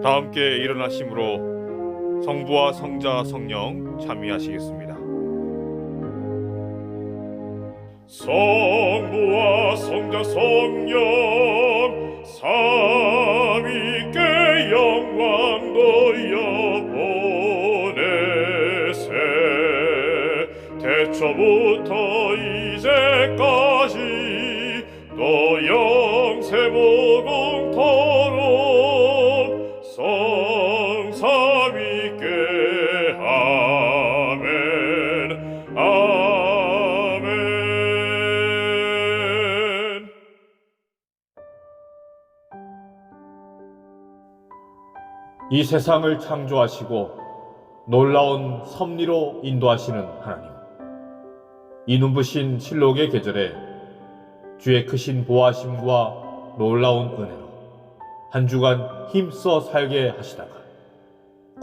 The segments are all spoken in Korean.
다 함께 일어나심으로 성부와 성자 성령 참여하시겠습니다. 성부와 성자 성령 삼위께 영광 돌려보내세. 태초부터 이제까지 또 영세무궁토록 성삼위께 아멘 아멘. 이 세상을 창조하시고 놀라운 섭리로 인도하시는 하나님, 이 눈부신 실록의 계절에 주의 크신 보호하심과 놀라운 은혜로 한 주간 힘써 살게 하시다가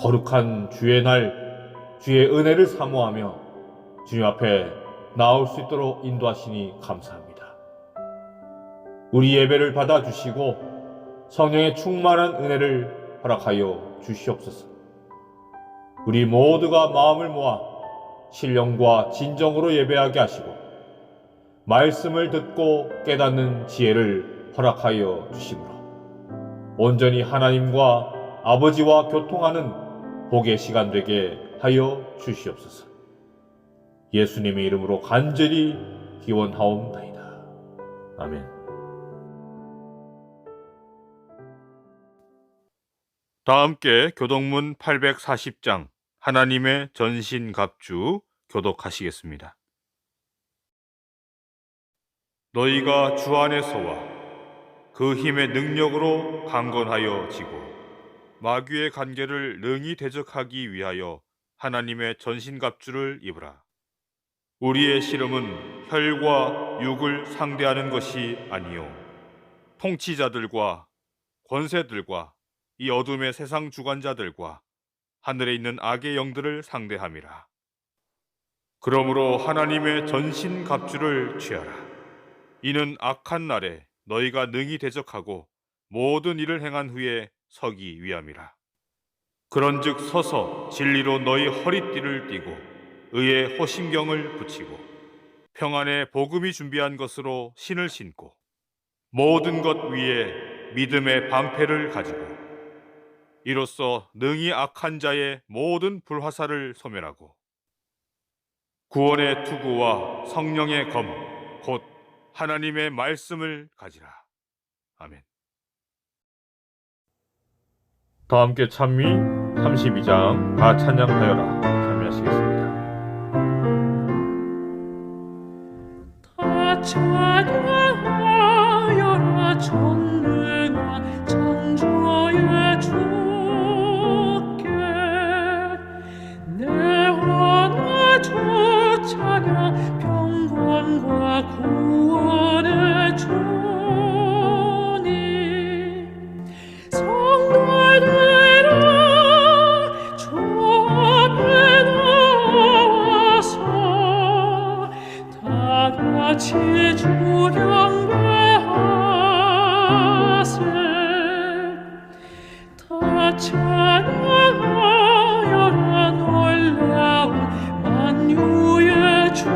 거룩한 주의 날 주의 은혜를 사모하며 주님 앞에 나올 수 있도록 인도하시니 감사합니다. 우리 예배를 받아주시고 성령의 충만한 은혜를 허락하여 주시옵소서. 우리 모두가 마음을 모아 신령과 진정으로 예배하게 하시고 말씀을 듣고 깨닫는 지혜를 허락하여 주시므로 온전히 하나님과 아버지와 교통하는 복의 시간 되게 하여 주시옵소서. 예수님의 이름으로 간절히 기원하옵나이다. 아멘. 다 함께 교동문 840장 하나님의 전신갑주 교독하시겠습니다. 너희가 주 안에서와 그 힘의 능력으로 강건하여 지고 마귀의 관계를 능히 대적하기 위하여 하나님의 전신갑주를 입으라. 우리의 씨름은 혈과 육을 상대하는 것이 아니요 통치자들과 권세들과 이 어둠의 세상 주관자들과 하늘에 있는 악의 영들을 상대함이라. 그러므로 하나님의 전신갑주를 취하라. 이는 악한 날에 너희가 능히 대적하고 모든 일을 행한 후에 서기 위함이라. 그런즉 서서 진리로 너희 허리띠를 띠고 의의 호심경을 붙이고 평안의 복음이 준비한 것으로 신을 신고 모든 것 위에 믿음의 방패를 가지고 이로써 능히 악한 자의 모든 불화살을 소멸하고 구원의 투구와 성령의 검 곧 하나님의 말씀을 가지라. 아멘. 다 함께 찬미 32장 다 찬양하여라 참여하시겠습니다. 다 찬양하여라 전능한 창조의 주께 내 하나 주 찬양 평강과 구원의 주님 성도들아 주 앞에 나와서 다 같이 주 경배하세. 다 찬양하여라 놀라운 만유의 주께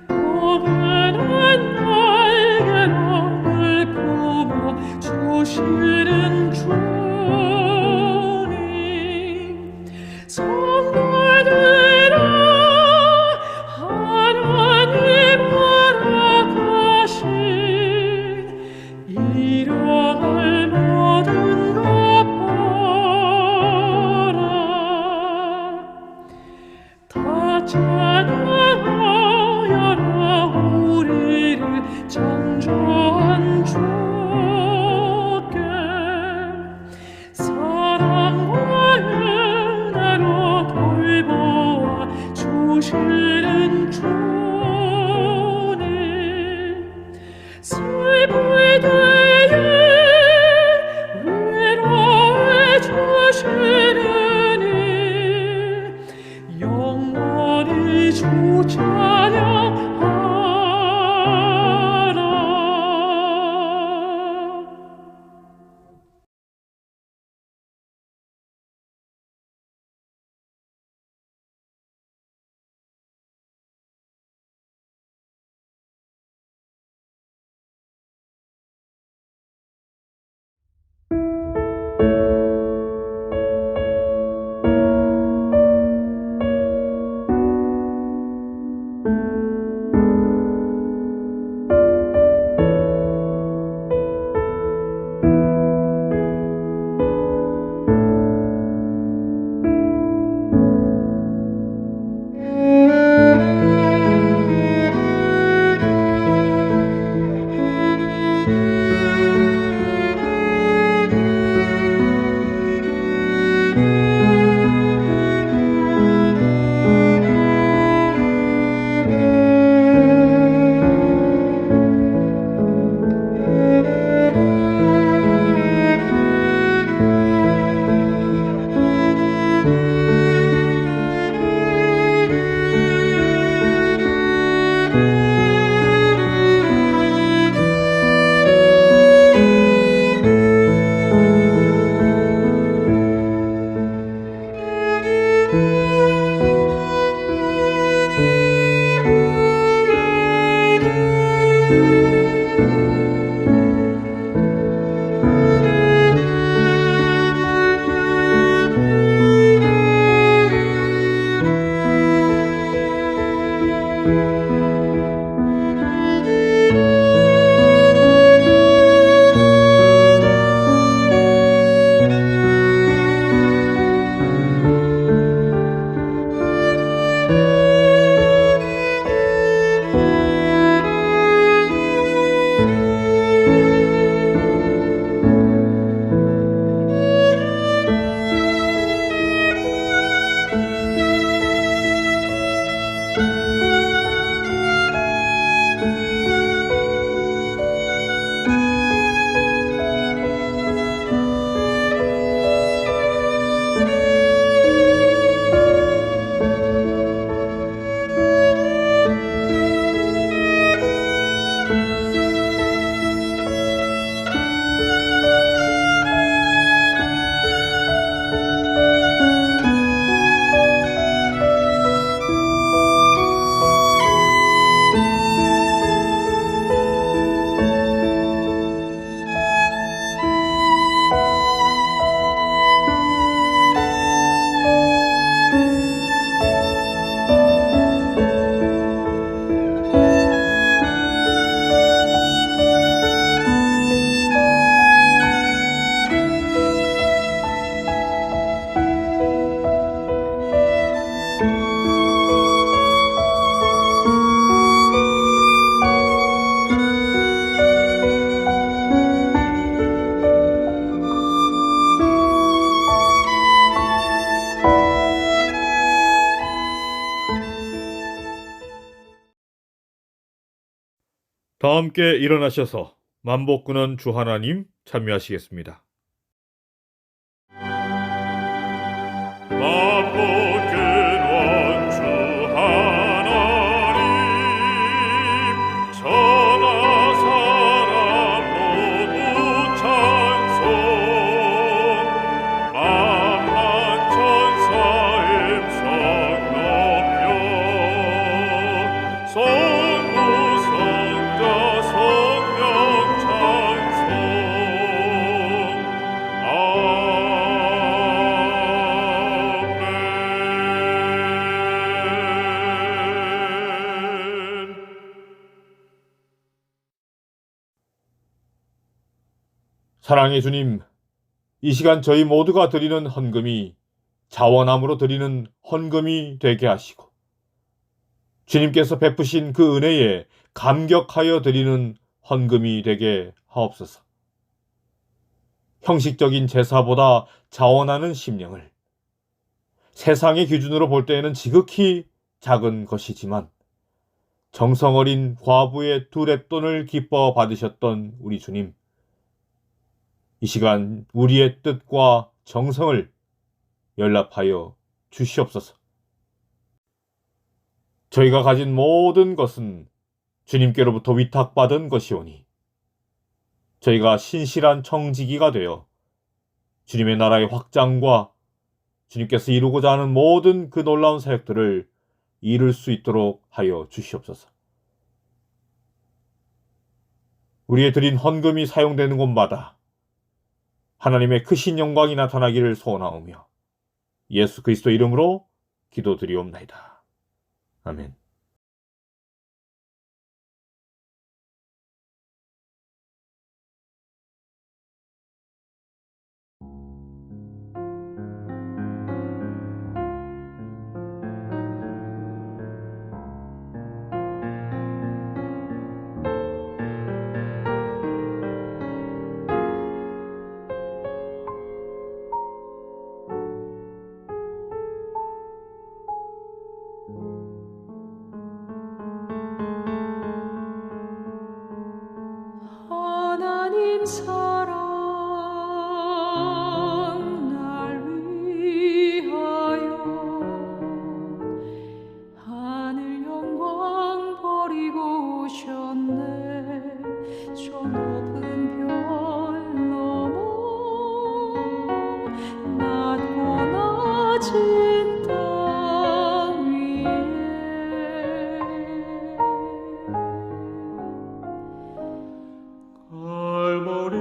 포근한 날개로 늘 품어 주시는 주님 성도들아 하나님 허락하신 일어날 모든 것 보라. 다 찬양하여라 우리를 창조한 주께 사랑과 은혜로 돌보아 주시는 주님 슬플 때에 위로해 주시느니 영원히 주 찬양하라. 다 함께 일어나셔서 만복군원 주 하나님 참여하시겠습니다. 만복군원 주 하나님 천하 사람 모두 찬송 만만 천사 임성 높여 성부 성자 성령 찬송 아멘. 사랑의 주님, 이 시간 저희 모두가 드리는 헌금이 자원함으로 드리는 헌금이 되게 하시고 주님께서 베푸신 그 은혜에 감격하여 드리는 헌금이 되게 하옵소서. 형식적인 제사보다 자원하는 심령을 세상의 기준으로 볼 때에는 지극히 작은 것이지만 정성 어린 과부의 두 렙돈을 기뻐 받으셨던 우리 주님, 이 시간 우리의 뜻과 정성을 연락하여 주시옵소서. 저희가 가진 모든 것은 주님께로부터 위탁받은 것이오니 저희가 신실한 청지기가 되어 주님의 나라의 확장과 주님께서 이루고자 하는 모든 그 놀라운 사역들을 이룰 수 있도록 하여 주시옵소서. 우리의 드린 헌금이 사용되는 곳마다 하나님의 크신 영광이 나타나기를 소원하오며 예수 그리스도 이름으로 기도드리옵나이다. 아멘. 하나님 사랑 날 위하여 하늘 영광 버리고 오셨네. 저 높은 별 넘어 낮고 낮은 땅 위에 갈보리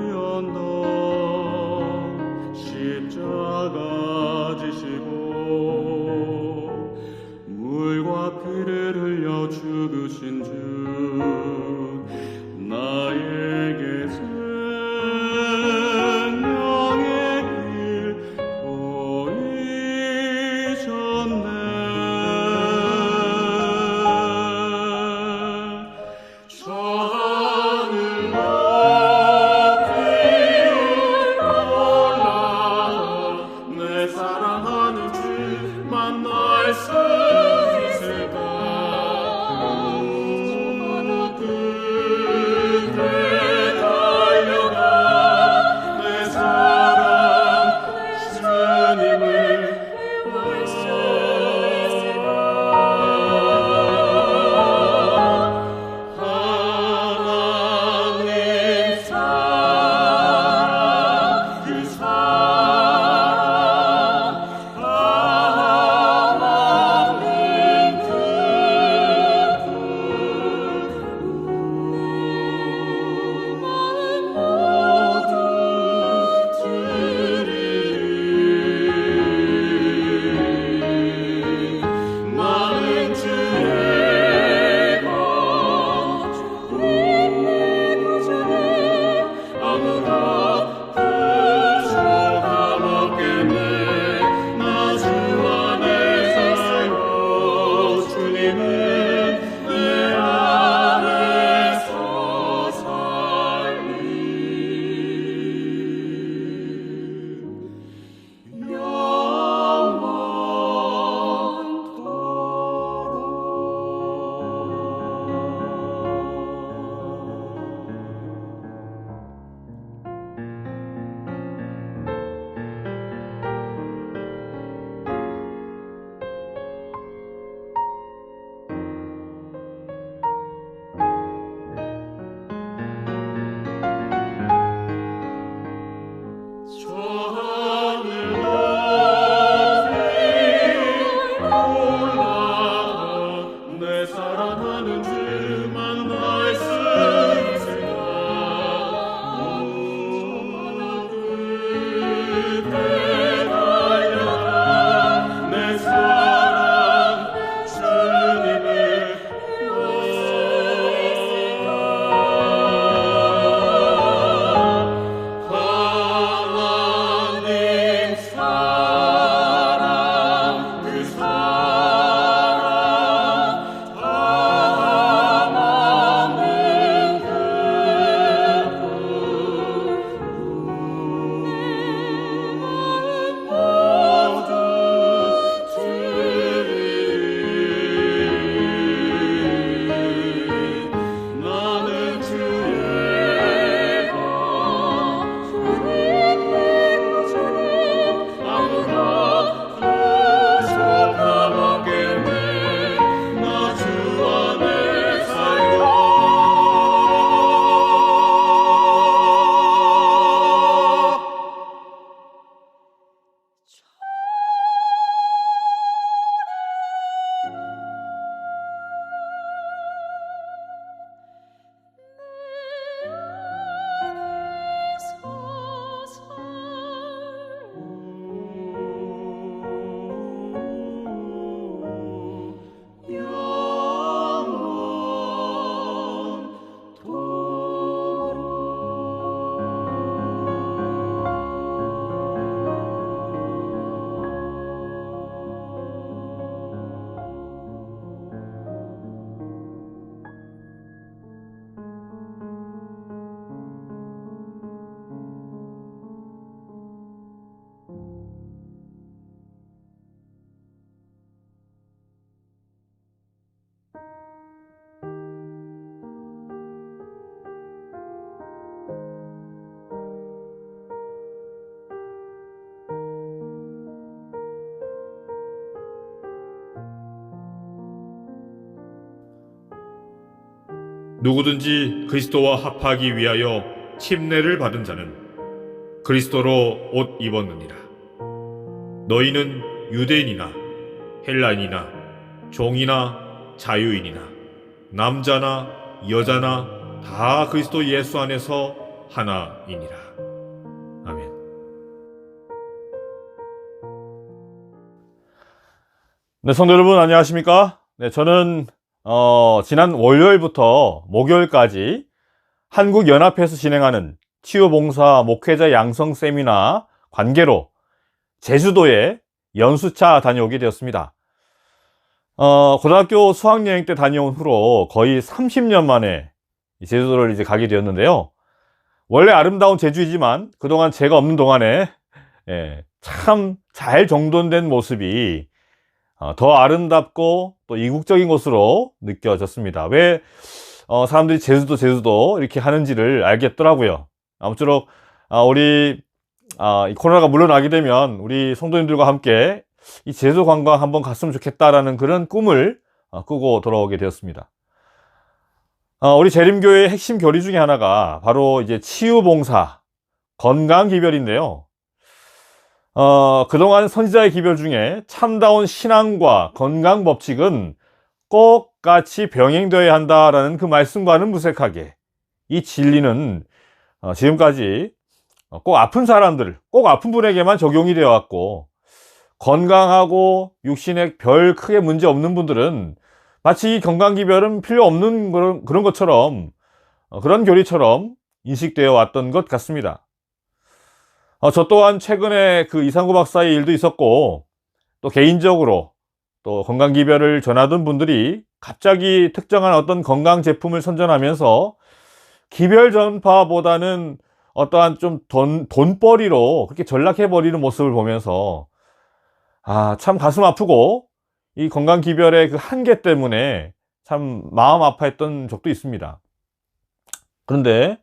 누구든지 그리스도와 합하기 위하여 침례를 받은 자는 그리스도로 옷 입었느니라. 너희는 유대인이나 헬라인이나 종이나 자유인이나 남자나 여자나 다 그리스도 예수 안에서 하나이니라. 아멘. 네, 성도 여러분 안녕하십니까? 네, 저는 지난 월요일부터 목요일까지 한국연합회에서 진행하는 치유봉사 목회자 양성 세미나 관계로 제주도에 연수차 다녀오게 되었습니다. 고등학교 수학여행 때 다녀온 후로 거의 30년 만에 제주도를 이제 가게 되었는데요. 원래 아름다운 제주이지만 그동안 제가 없는 동안에 참 잘 정돈된 모습이 더 아름답고 또 이국적인 곳으로 느껴졌습니다. 왜 사람들이 제주도 이렇게 하는지를 알겠더라고요. 아무쪼록 우리 이 코로나가 물러나게 되면 우리 성도님들과 함께 이 제주도 관광 한번 갔으면 좋겠다라는 그런 꿈을 꾸고 돌아오게 되었습니다. 우리 재림교회의 핵심 교리 중에 하나가 바로 이제 치유봉사, 건강기별인데요. 그동안 선지자의 기별 중에 참다운 신앙과 건강 법칙은 꼭 같이 병행되어야 한다라는 그 말씀과는 무색하게 이 진리는 지금까지 꼭 아픈 사람들, 꼭 아픈 분에게만 적용이 되어 왔고, 건강하고 육신에 별 크게 문제 없는 분들은 마치 이 건강기별은 필요 없는 그런 것처럼, 그런 교리처럼 인식되어 왔던 것 같습니다. 저 또한 최근에 그 이상구 박사의 일도 있었고, 또 개인적으로 또 건강기별을 전하던 분들이 갑자기 특정한 어떤 건강 제품을 선전하면서 기별 전파보다는 어떠한 좀 돈벌이로 그렇게 전락해버리는 모습을 보면서 참 가슴 아프고 이 건강기별의 그 한계 때문에 참 마음 아파했던 적도 있습니다. 그런데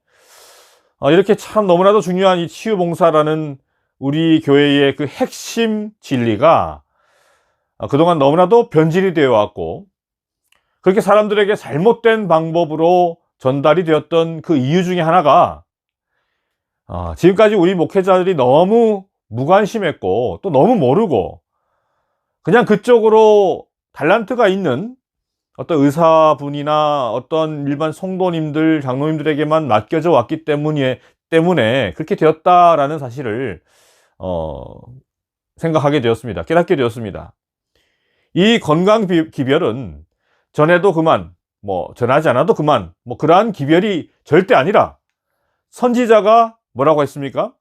이렇게 참 너무나도 중요한 이 치유봉사라는 우리 교회의 그 핵심 진리가 그동안 너무나도 변질이 되어 왔고, 그렇게 사람들에게 잘못된 방법으로 전달이 되었던 그 이유 중에 하나가 지금까지 우리 목회자들이 너무 무관심했고 또 너무 모르고 그냥 그쪽으로 달란트가 있는 어떤 의사분이나 어떤 일반 성도님들, 장로님들에게만 맡겨져 왔기 때문에 그렇게 되었다라는 사실을 생각하게 되었습니다. 깨닫게 되었습니다. 이 건강 기별은 전해도 그만, 전하지 않아도 그만, 그러한 기별이 절대 아니라 선지자가 뭐라고 했습니까?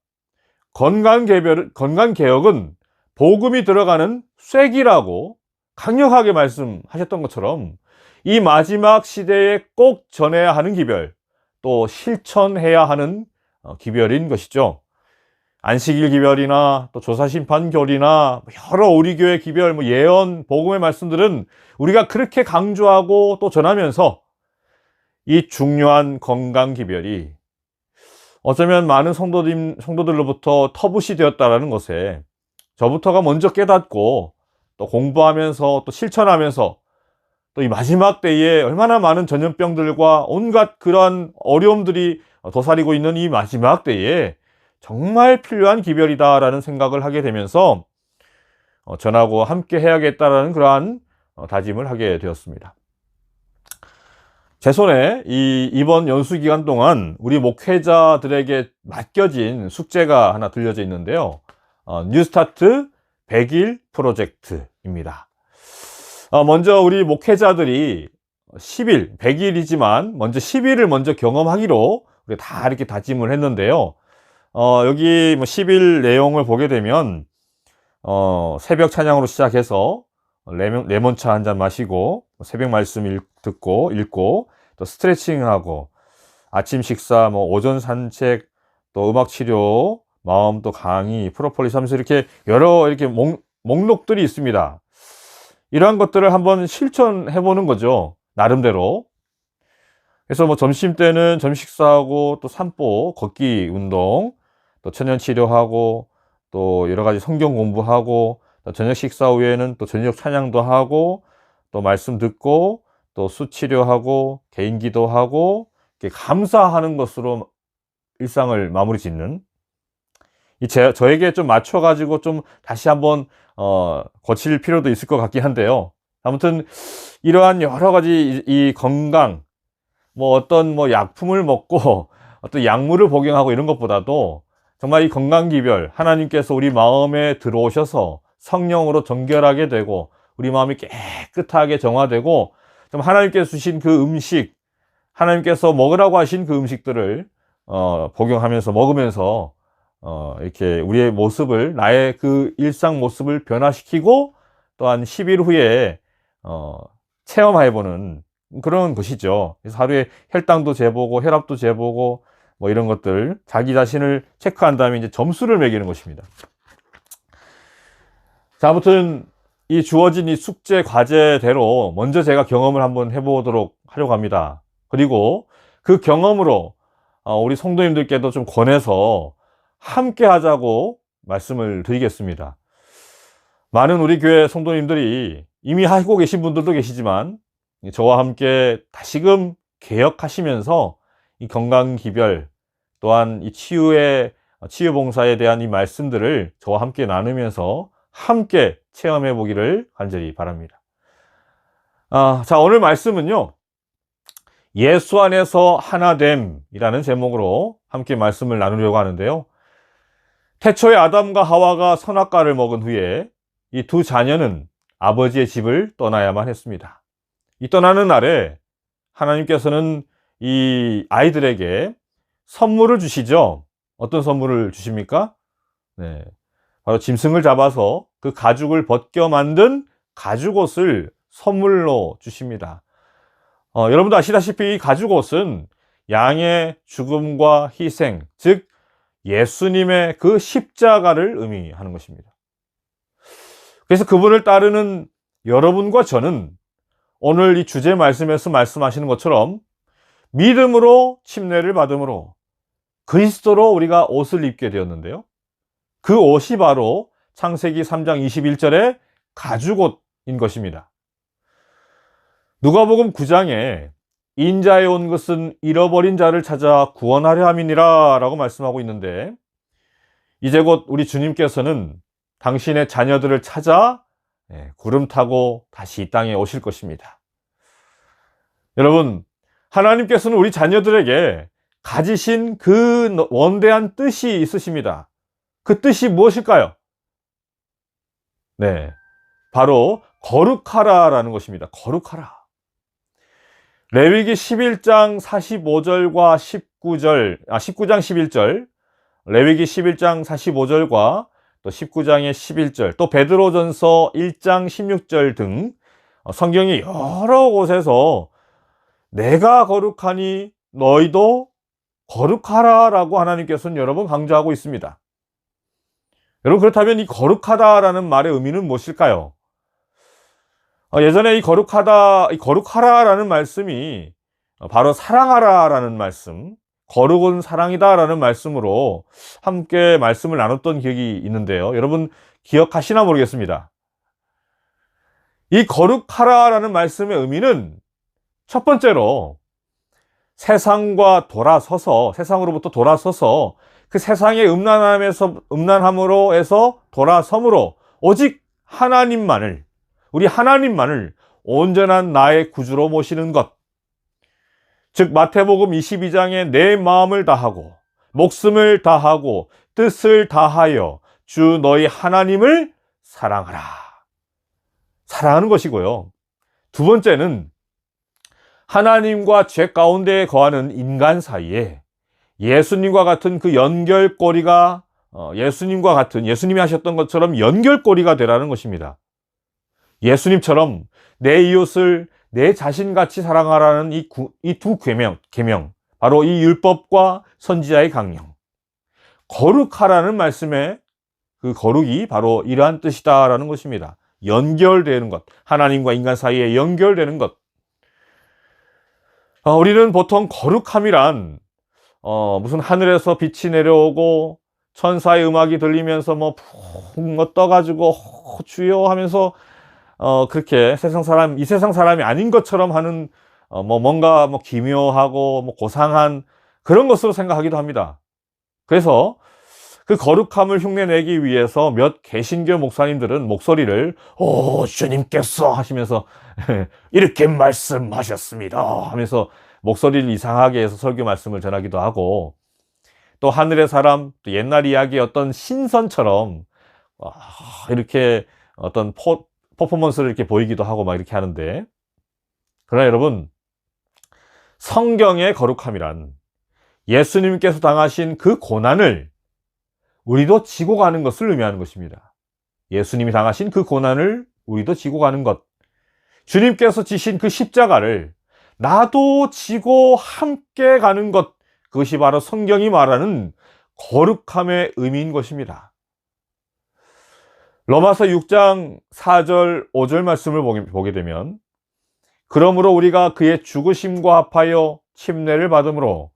건강개혁은 복음이 들어가는 쐐기라고 강력하게 말씀하셨던 것처럼 이 마지막 시대에 꼭 전해야 하는 기별, 또 실천해야 하는 기별인 것이죠. 안식일 기별이나 또 조사심판결이나 여러 우리 교회 기별, 예언, 복음의 말씀들은 우리가 그렇게 강조하고 또 전하면서 이 중요한 건강 기별이 어쩌면 많은 성도들로부터 터부시 되었다라는 것에 저부터가 먼저 깨닫고 또 공부하면서 또 실천하면서 또 이 마지막 때에 얼마나 많은 전염병들과 온갖 그러한 어려움들이 도사리고 있는 이 마지막 때에 정말 필요한 기별이다라는 생각을 하게 되면서 전하고 함께 해야겠다라는 그러한 다짐을 하게 되었습니다. 제 손에 이번 연수 기간 동안 우리 목회자들에게 맡겨진 숙제가 하나 들려져 있는데요. 뉴스타트 100일 프로젝트입니다. 먼저 우리 목회자들이 10일, 100일이지만 먼저 10일을 먼저 경험하기로 우리 다 이렇게 다짐을 했는데요. 여기 10일 내용을 보게 되면 새벽 찬양으로 시작해서 레몬차 한 잔 마시고 새벽 말씀 듣고 읽고 또 스트레칭하고 아침 식사, 오전 산책, 또 음악 치료, 마음 또 강의, 프로폴리스 하면서 이렇게 여러 이렇게 목록들이 있습니다. 이러한 것들을 한번 실천해 보는 거죠. 나름대로. 그래서 점심 때는 점심 식사하고 또 산보, 걷기 운동, 또 천연 치료하고 또 여러 가지 성경 공부하고 또 저녁 식사 후에는 또 저녁 찬양도 하고 또 말씀 듣고 또 수치료하고 개인 기도하고 이렇게 감사하는 것으로 일상을 마무리 짓는 저에게 좀 맞춰가지고 좀 다시 한번 고칠 필요도 있을 것 같긴 한데요. 아무튼 이러한 여러 가지 이 건강, 뭐 어떤 뭐 약품을 먹고 어떤 약물을 복용하고 이런 것보다도 정말 이 건강기별, 하나님께서 우리 마음에 들어오셔서 성령으로 정결하게 되고 우리 마음이 깨끗하게 정화되고 좀 하나님께서 주신 그 음식, 하나님께서 먹으라고 하신 그 음식들을 복용하면서 먹으면서 이렇게 우리의 모습을, 나의 그 일상 모습을 변화시키고 또한 10일 후에 체험해보는 그런 것이죠. 그래서 하루에 혈당도 재보고 혈압도 재보고 뭐 이런 것들 자기 자신을 체크한 다음에 이제 점수를 매기는 것입니다. 자, 아무튼 이 주어진 이 숙제 과제대로 먼저 제가 경험을 한번 해보도록 하려고 합니다. 그리고 그 경험으로 우리 성도님들께도 좀 권해서 함께 하자고 말씀을 드리겠습니다. 많은 우리 교회 성도님들이 이미 하고 계신 분들도 계시지만 저와 함께 다시금 개혁하시면서 이 건강기별 또한 이 치유봉사에 대한 이 말씀들을 저와 함께 나누면서 함께 체험해 보기를 간절히 바랍니다. 자, 오늘 말씀은요, 예수 안에서 하나됨이라는 제목으로 함께 말씀을 나누려고 하는데요. 태초에 아담과 하와가 선악과를 먹은 후에 이 두 자녀는 아버지의 집을 떠나야만 했습니다. 이 떠나는 날에 하나님께서는 이 아이들에게 선물을 주시죠. 어떤 선물을 주십니까? 네, 바로 짐승을 잡아서 그 가죽을 벗겨 만든 가죽옷을 선물로 주십니다. 여러분도 아시다시피 이 가죽옷은 양의 죽음과 희생, 즉 예수님의 그 십자가를 의미하는 것입니다. 그래서 그분을 따르는 여러분과 저는 오늘 이 주제 말씀에서 말씀하시는 것처럼 믿음으로 침례를 받음으로 그리스도로 우리가 옷을 입게 되었는데요. 그 옷이 바로 창세기 3장 21절의 가죽옷인 것입니다. 누가복음 9장에 인자에 온 것은 잃어버린 자를 찾아 구원하려 함이니라 라고 말씀하고 있는데, 이제 곧 우리 주님께서는 당신의 자녀들을 찾아 구름 타고 다시 이 땅에 오실 것입니다. 여러분, 하나님께서는 우리 자녀들에게 가지신 그 원대한 뜻이 있으십니다. 그 뜻이 무엇일까요? 네, 바로 거룩하라라는 것입니다. 거룩하라. 레위기 11장 45절과 19장 11절, 레위기 11장 45절과 또 19장의 11절, 또 베드로전서 1장 16절 등 성경이 여러 곳에서 내가 거룩하니 너희도 거룩하라라고 하나님께서는 여러 번 강조하고 있습니다. 여러분, 그렇다면 이 거룩하다라는 말의 의미는 무엇일까요? 예전에 이 거룩하라라는 말씀이 바로 사랑하라라는 말씀, 거룩은 사랑이다라는 말씀으로 함께 말씀을 나눴던 기억이 있는데요. 여러분 기억하시나 모르겠습니다. 이 거룩하라라는 말씀의 의미는 첫 번째로 세상으로부터 돌아서서 그 세상의 음란함으로 해서 돌아섬으로 오직 우리 하나님만을 온전한 나의 구주로 모시는 것, 즉 마태복음 22장에 내 마음을 다하고 목숨을 다하고 뜻을 다하여 주 너희 하나님을 사랑하라, 사랑하는 것이고요. 두 번째는 하나님과 죄 가운데 거하는 인간 사이에 예수님과 같은 그 연결고리가 예수님이 하셨던 것처럼 연결고리가 되라는 것입니다. 예수님처럼 내 이웃을 내 자신같이 사랑하라는 이 두 계명, 바로 이 율법과 선지자의 강령, 거룩하라는 말씀의 그 거룩이 바로 이러한 뜻이다라는 것입니다. 연결되는 것, 하나님과 인간 사이에 연결되는 것. 우리는 보통 거룩함이란 무슨 하늘에서 빛이 내려오고 천사의 음악이 들리면서 푹 떠가지고 주여 하면서 그렇게 이 세상 사람이 아닌 것처럼 하는 뭔가 기묘하고 고상한 그런 것으로 생각하기도 합니다. 그래서 그 거룩함을 흉내내기 위해서 몇 개신교 목사님들은 목소리를 주님께서 하시면서 이렇게 말씀하셨습니다 하면서 목소리를 이상하게 해서 설교 말씀을 전하기도 하고, 또 하늘의 사람, 또 옛날 이야기의 어떤 신선처럼 이렇게 어떤 퍼포먼스를 이렇게 보이기도 하고 막 이렇게 하는데, 그러나 여러분, 성경의 거룩함이란 예수님께서 당하신 그 고난을 우리도 지고 가는 것을 의미하는 것입니다. 예수님이 당하신 그 고난을 우리도 지고 가는 것, 주님께서 지신 그 십자가를 나도 지고 함께 가는 것, 그것이 바로 성경이 말하는 거룩함의 의미인 것입니다. 로마서 6장 4절 5절 말씀을 보게 되면, 그러므로 우리가 그의 죽으심과 합하여 침례를 받음으로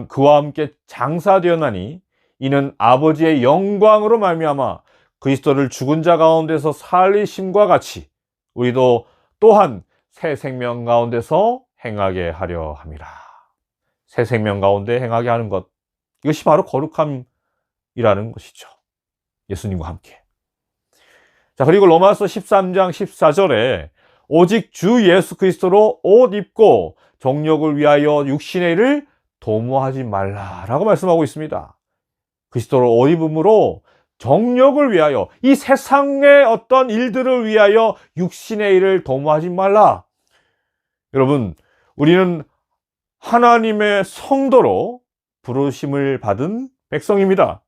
그와 함께 장사되었나니 이는 아버지의 영광으로 말미암아 그리스도를 죽은 자 가운데서 살리심과 같이 우리도 또한 새 생명 가운데서 행하게 하려 함이라. 새 생명 가운데 행하게 하는 것, 이것이 바로 거룩함이라는 것이죠. 예수님과 함께. 자, 그리고 로마서 13장 14절에 오직 주 예수 그리스도로 옷 입고 정욕을 위하여 육신의 일을 도모하지 말라라고 말씀하고 있습니다. 그리스도로 옷 입음으로 정욕을 위하여, 이 세상의 어떤 일들을 위하여 육신의 일을 도모하지 말라. 여러분, 우리는 하나님의 성도로 부르심을 받은 백성입니다.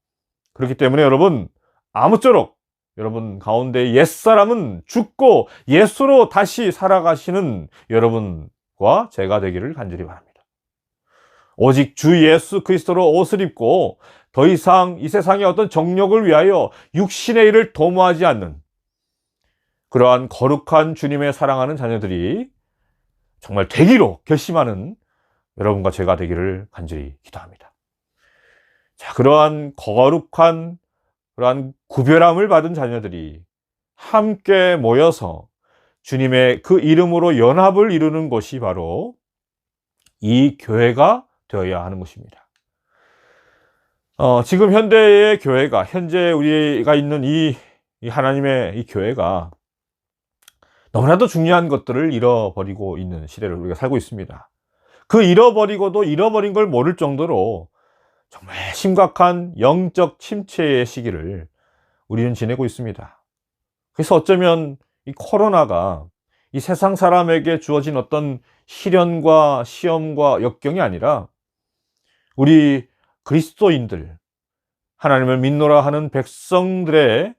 그렇기 때문에 여러분, 아무쪼록 여러분 가운데 옛사람은 죽고 예수로 다시 살아가시는 여러분과 제가 되기를 간절히 바랍니다. 오직 주 예수 그리스도로 옷을 입고 더 이상 이 세상의 어떤 정욕을 위하여 육신의 일을 도모하지 않는 그러한 거룩한 주님의 사랑하는 자녀들이 정말 되기로 결심하는 여러분과 제가 되기를 간절히 기도합니다. 자, 그러한 거룩한, 그러한 구별함을 받은 자녀들이 함께 모여서 주님의 그 이름으로 연합을 이루는 것이 바로 이 교회가 되어야 하는 것입니다. 지금 현대의 교회가, 현재 우리가 있는 이 하나님의 이 교회가 너무나도 중요한 것들을 잃어버리고 있는 시대를 우리가 살고 있습니다. 그 잃어버리고도 잃어버린 걸 모를 정도로 정말 심각한 영적 침체의 시기를 우리는 지내고 있습니다. 그래서 어쩌면 이 코로나가 이 세상 사람에게 주어진 어떤 시련과 시험과 역경이 아니라 우리 그리스도인들, 하나님을 믿노라 하는 백성들에게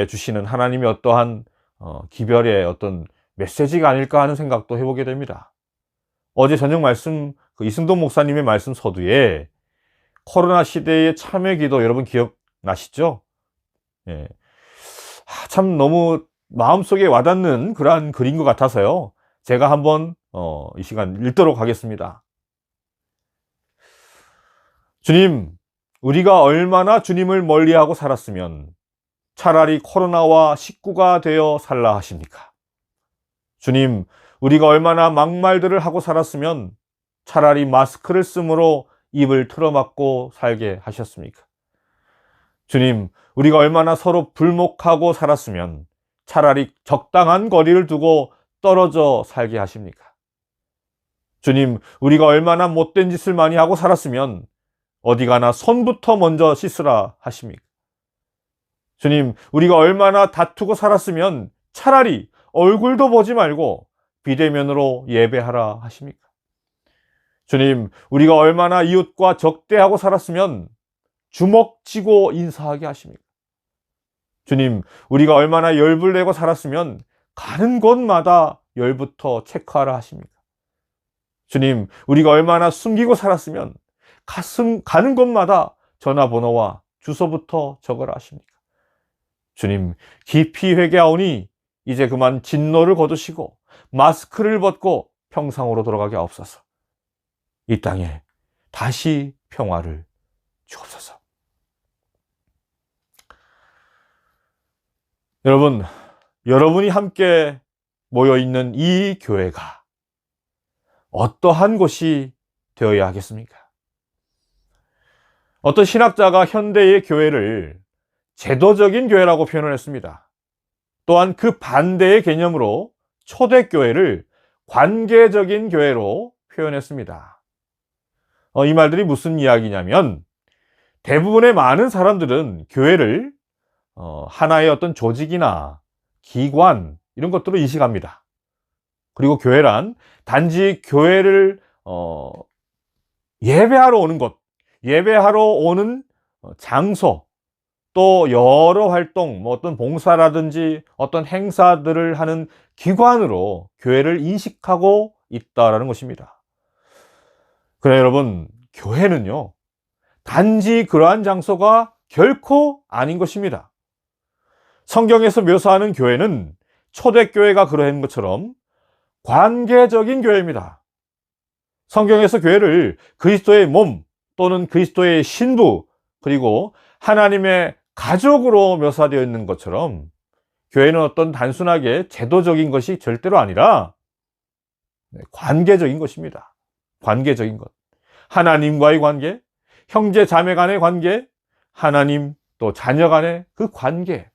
주시는 하나님의 어떠한 기별의 어떤 메시지가 아닐까 하는 생각도 해보게 됩니다. 어제 저녁 말씀, 이승돈 목사님의 말씀 서두에 코로나 시대의 참회 기도 여러분 기억나시죠? 예. 참 너무 마음속에 와닿는 그러한 글인 것 같아서요. 제가 한번 이 시간 읽도록 하겠습니다. 주님, 우리가 얼마나 주님을 멀리하고 살았으면 차라리 코로나와 식구가 되어 살라 하십니까? 주님, 우리가 얼마나 막말들을 하고 살았으면 차라리 마스크를 쓰므로 입을 틀어막고 살게 하셨습니까? 주님, 우리가 얼마나 서로 불목하고 살았으면 차라리 적당한 거리를 두고 떨어져 살게 하십니까? 주님, 우리가 얼마나 못된 짓을 많이 하고 살았으면 어디 가나 손부터 먼저 씻으라 하십니까? 주님, 우리가 얼마나 다투고 살았으면 차라리 얼굴도 보지 말고 비대면으로 예배하라 하십니까? 주님, 우리가 얼마나 이웃과 적대하고 살았으면 주먹 쥐고 인사하게 하십니까? 주님, 우리가 얼마나 열불 내고 살았으면 가는 곳마다 열부터 체크하라 하십니까? 주님, 우리가 얼마나 숨기고 살았으면 가는 곳마다 전화번호와 주소부터 적으라 하십니까? 주님, 깊이 회개하오니 이제 그만 진노를 거두시고 마스크를 벗고 평상으로 돌아가게 하옵소서. 이 땅에 다시 평화를 주옵소서. 여러분, 여러분이 함께 모여있는 이 교회가 어떠한 곳이 되어야 하겠습니까? 어떤 신학자가 현대의 교회를 제도적인 교회라고 표현을 했습니다. 또한 그 반대의 개념으로 초대교회를 관계적인 교회로 표현했습니다. 이 말들이 무슨 이야기냐면, 대부분의 많은 사람들은 교회를 하나의 어떤 조직이나 기관 이런 것들로 인식합니다. 그리고 교회란 단지 교회를 예배하러 오는 곳, 예배하러 오는 장소, 또 여러 활동, 어떤 봉사라든지 어떤 행사들을 하는 기관으로 교회를 인식하고 있다라는 것입니다. 그러나 여러분, 교회는요, 단지 그러한 장소가 결코 아닌 것입니다. 성경에서 묘사하는 교회는 초대교회가 그러한 것처럼 관계적인 교회입니다. 성경에서 교회를 그리스도의 몸 또는 그리스도의 신부, 그리고 하나님의 가족으로 묘사되어 있는 것처럼, 교회는 어떤 단순하게 제도적인 것이 절대로 아니라 관계적인 것입니다. 관계적인 것. 하나님과의 관계, 형제 자매 간의 관계, 하나님 또 자녀 간의 그 관계.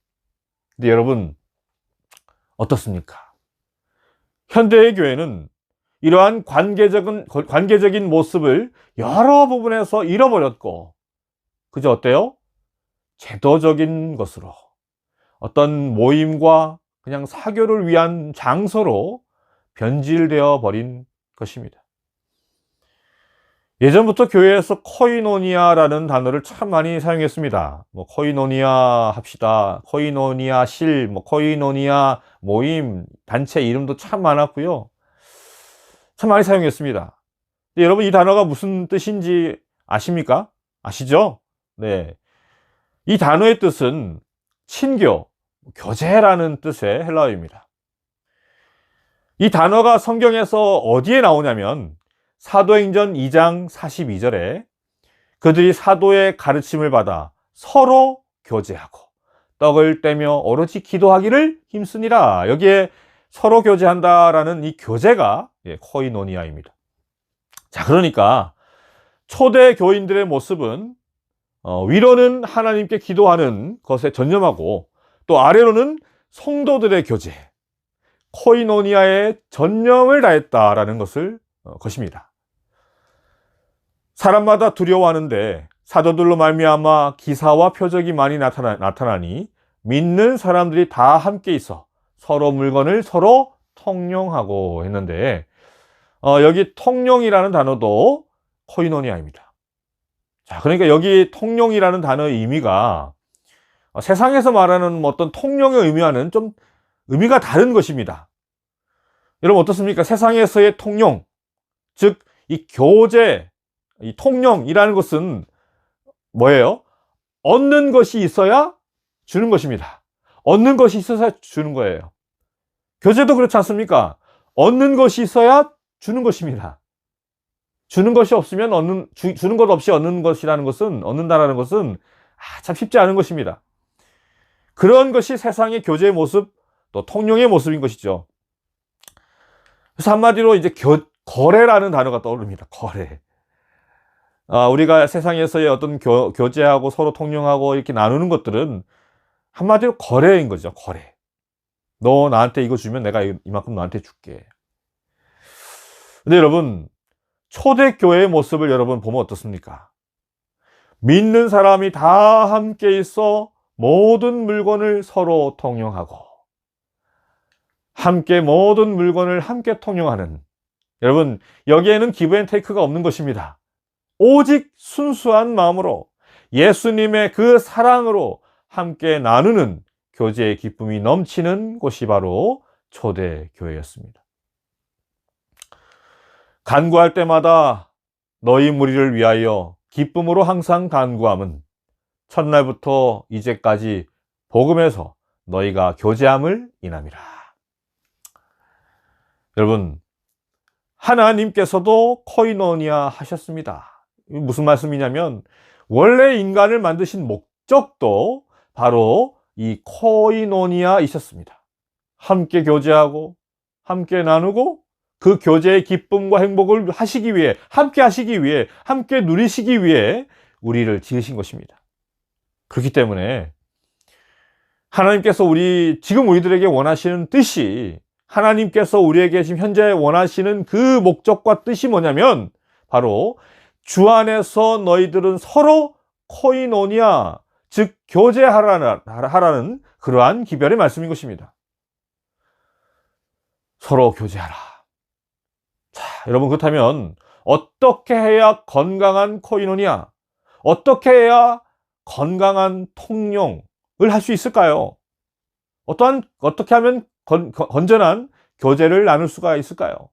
근데 여러분, 어떻습니까? 현대의 교회는 이러한 관계적인 모습을 여러 부분에서 잃어버렸고, 그저 어때요? 제도적인 것으로, 어떤 모임과 그냥 사교를 위한 장소로 변질되어 버린 것입니다. 예전부터 교회에서 코이노니아라는 단어를 참 많이 사용했습니다. 코이노니아 합시다, 코이노니아 실, 코이노니아 모임, 단체 이름도 참 많았고요. 참 많이 사용했습니다. 여러분, 이 단어가 무슨 뜻인지 아십니까? 아시죠? 네. 이 단어의 뜻은 친교, 교제라는 뜻의 헬라어입니다. 이 단어가 성경에서 어디에 나오냐면, 사도행전 2장 42절에 그들이 사도의 가르침을 받아 서로 교제하고 떡을 떼며 오로지 기도하기를 힘쓰니라. 여기에 서로 교제한다라는 이 교제가 코이노니아입니다. 자, 그러니까 초대 교인들의 모습은 위로는 하나님께 기도하는 것에 전념하고, 또 아래로는 성도들의 교제, 코이노니아에 전념을 다했다라는 것입니다. 사람마다 두려워하는데 사도들로 말미암아 기사와 표적이 많이 나타나니 믿는 사람들이 다 함께 있어 서로 물건을 서로 통용하고 했는데, 여기 통용이라는 단어도 코이노니아입니다. 자, 그러니까 여기 통용이라는 단어의 의미가 세상에서 말하는 어떤 통용의 의미와는 좀 의미가 다른 것입니다. 여러분, 어떻습니까? 세상에서의 통용, 즉 이 교제, 이 통용이라는 것은 뭐예요? 얻는 것이 있어야 주는 것입니다. 얻는 것이 있어야 주는 거예요. 교제도 그렇지 않습니까? 얻는 것이 있어야 주는 것입니다. 주는 것이 없으면 주는 것 없이 얻는다라는 것은 참 쉽지 않은 것입니다. 그런 것이 세상의 교제의 모습, 또 통용의 모습인 것이죠. 그래서 한마디로 이제 거래라는 단어가 떠오릅니다. 거래. 우리가 세상에서의 어떤 교제하고 서로 통용하고 이렇게 나누는 것들은 한마디로 거래인 거죠. 거래. 너 나한테 이거 주면 내가 이만큼 너한테 줄게. 근데 여러분, 초대교회의 모습을 여러분 보면 어떻습니까? 믿는 사람이 다 함께 있어 모든 물건을 서로 통용하고, 함께 모든 물건을 함께 통용하는, 여러분, 여기에는 기브 앤 테이크가 없는 것입니다. 오직 순수한 마음으로 예수님의 그 사랑으로 함께 나누는 교제의 기쁨이 넘치는 곳이 바로 초대교회였습니다. 간구할 때마다 너희 무리를 위하여 기쁨으로 항상 간구함은 첫날부터 이제까지 복음에서 너희가 교제함을 인함이라. 여러분, 하나님께서도 코이노니아 하셨습니다. 무슨 말씀이냐면, 원래 인간을 만드신 목적도 바로 이 코이노니아이셨습니다. 함께 교제하고 함께 나누고 그 교제의 기쁨과 행복을 하시기 위해, 함께 하시기 위해, 함께 누리시기 위해 우리를 지으신 것입니다. 그렇기 때문에 하나님께서 지금 우리들에게 원하시는 뜻이, 하나님께서 우리에게 지금 현재 원하시는 그 목적과 뜻이 뭐냐면 바로 주 안에서 너희들은 서로 코이노니아, 즉 교제하라는 그러한 기별의 말씀인 것입니다. 서로 교제하라. 자, 여러분, 그렇다면 어떻게 해야 건강한 코이노니아, 어떻게 해야 건강한 통용을 할 수 있을까요? 어떻게 하면 건전한 교제를 나눌 수가 있을까요?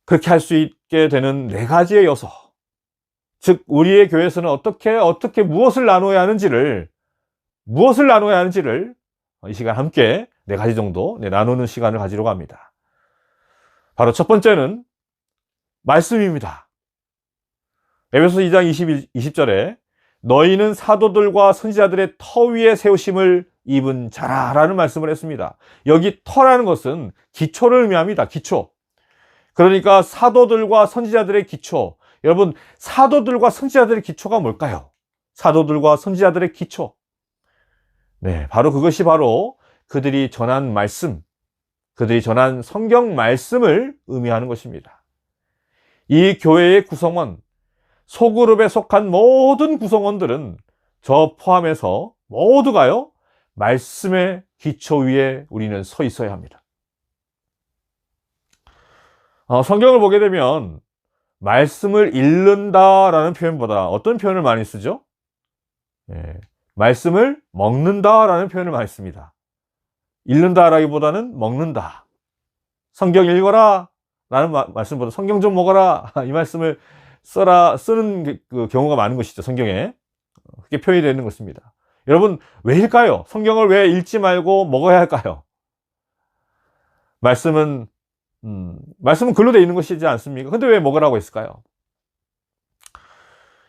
그렇게 할 수 있게 되는 네 가지의 요소, 즉 우리의 교회에서는 어떻게 무엇을 나눠야 하는지를 이 시간 함께 네 가지 정도 나누는 시간을 가지려고 합니다. 바로 첫 번째는 말씀입니다. 에베소서 2장 20절에 너희는 사도들과 선지자들의 터 위에 세우심을 입은 자라 라는 말씀을 했습니다. 여기 터라는 것은 기초를 의미합니다. 기초. 그러니까 사도들과 선지자들의 기초. 여러분, 사도들과 선지자들의 기초가 뭘까요? 사도들과 선지자들의 기초. 네, 바로 그것이 바로 그들이 전한 말씀, 그들이 전한 성경 말씀을 의미하는 것입니다. 이 교회의 구성원, 소그룹에 속한 모든 구성원들은 저 포함해서 모두가요, 말씀의 기초 위에 우리는 서 있어야 합니다. 성경을 보게 되면 말씀을 읽는다라는 표현보다 어떤 표현을 많이 쓰죠? 말씀을 먹는다라는 표현을 많이 씁니다. 읽는다라기보다는 먹는다. 성경 읽어라 라는 말씀보다 성경 좀 먹어라, 이 말씀을 쓰는 그 경우가 많은 것이죠. 성경에 그렇게 표현이 되는 것입니다. 여러분, 왜일까요? 성경을 왜 읽지 말고 먹어야 할까요? 말씀은 글로 되어 있는 것이지 않습니까? 근데 왜 먹으라고 했을까요?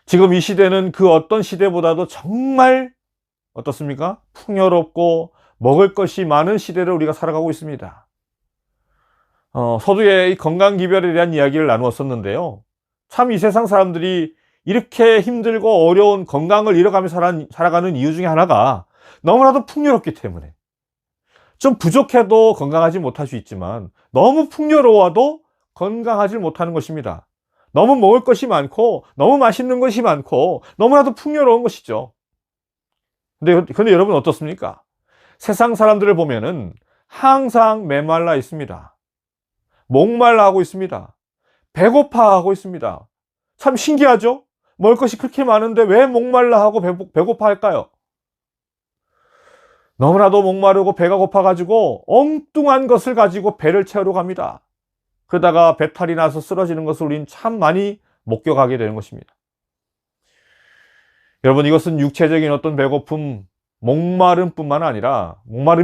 지금 이 시대는 그 어떤 시대보다도 정말 어떻습니까? 풍요롭고 먹을 것이 많은 시대를 우리가 살아가고 있습니다. 서두에 이 건강기별에 대한 이야기를 나누었었는데요. 참 이 세상 사람들이 이렇게 힘들고 어려운 건강을 잃어가며 살아가는 이유 중에 하나가 너무나도 풍요롭기 때문에, 좀 부족해도 건강하지 못할 수 있지만 너무 풍요로워도 건강하지 못하는 것입니다. 너무 먹을 것이 많고 너무 맛있는 것이 많고 너무나도 풍요로운 것이죠. 근데 여러분 어떻습니까? 세상 사람들을 보면은 항상 메말라 있습니다. 목말라 하고 있습니다. 배고파하고 있습니다. 참 신기하죠? 먹을 것이 그렇게 많은데 왜 목말라 하고 배고파 할까요? 너무나도 목마르고 배가 고파가지고 엉뚱한 것을 가지고 배를 채우러 갑니다. 그러다가 배탈이 나서 쓰러지는 것을 우린 참 많이 목격하게 되는 것입니다. 여러분, 이것은 육체적인 어떤 배고픔, 목마름이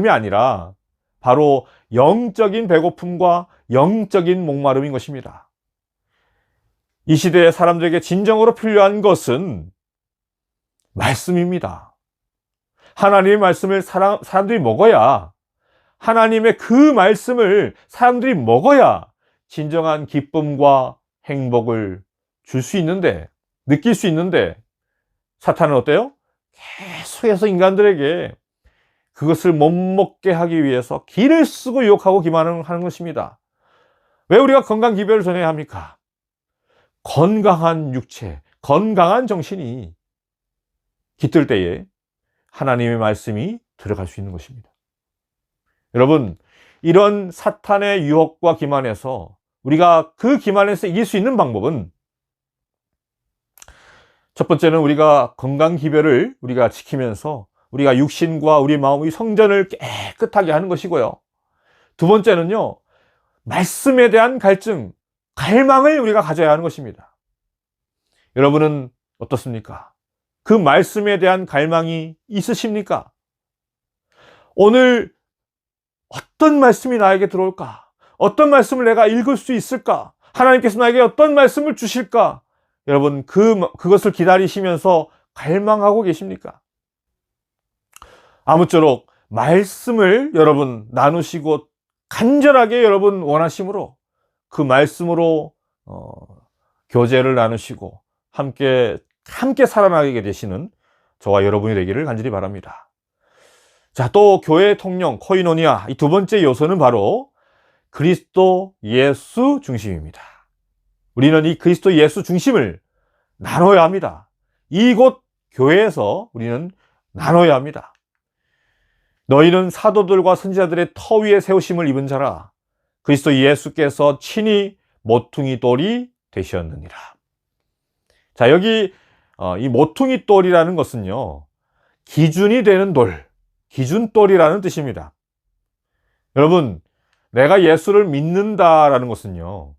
아니라 바로 영적인 배고픔과 영적인 목마름인 것입니다. 이 시대의 사람들에게 진정으로 필요한 것은 말씀입니다. 하나님의 말씀을 사람들이 먹어야, 하나님의 그 말씀을 사람들이 먹어야 진정한 기쁨과 행복을 줄 수 있는데, 느낄 수 있는데, 사탄은 어때요? 계속해서 인간들에게 그것을 못 먹게 하기 위해서 기를 쓰고 유혹하고 기만하는 것입니다. 왜 우리가 건강 기별을 전해야 합니까? 건강한 육체, 건강한 정신이 깃들 때에 하나님의 말씀이 들어갈 수 있는 것입니다. 여러분, 이런 사탄의 유혹과 기만에서 우리가 그 기만에서 이길 수 있는 방법은, 첫 번째는 우리가 건강 기별을 우리가 지키면서 우리가 육신과 우리 마음의 성전을 깨끗하게 하는 것이고요. 두 번째는요, 말씀에 대한 갈망을 우리가 가져야 하는 것입니다. 여러분은 어떻습니까? 그 말씀에 대한 갈망이 있으십니까? 오늘 어떤 말씀이 나에게 들어올까? 어떤 말씀을 내가 읽을 수 있을까? 하나님께서 나에게 어떤 말씀을 주실까? 여러분, 그것을 기다리시면서 갈망하고 계십니까? 아무쪼록 말씀을 여러분 나누시고 간절하게 여러분 원하심으로 그 말씀으로 교제를 나누시고 함께 살아나게 되시는 저와 여러분이 되기를 간절히 바랍니다. 자, 또 교회의 통령 코이노니아, 이 두 번째 요소는 바로 그리스도 예수 중심입니다. 우리는 이 그리스도 예수 중심을 나눠야 합니다. 이곳 교회에서 우리는 나눠야 합니다. 너희는 사도들과 선지자들의 터 위에 세우심을 입은 자라. 그리스도 예수께서 친히 모퉁이 돌이 되셨느니라. 자, 여기 이 모퉁이 돌이라는 것은요, 기준이 되는 돌, 기준돌이라는 뜻입니다. 여러분, 내가 예수를 믿는다라는 것은요,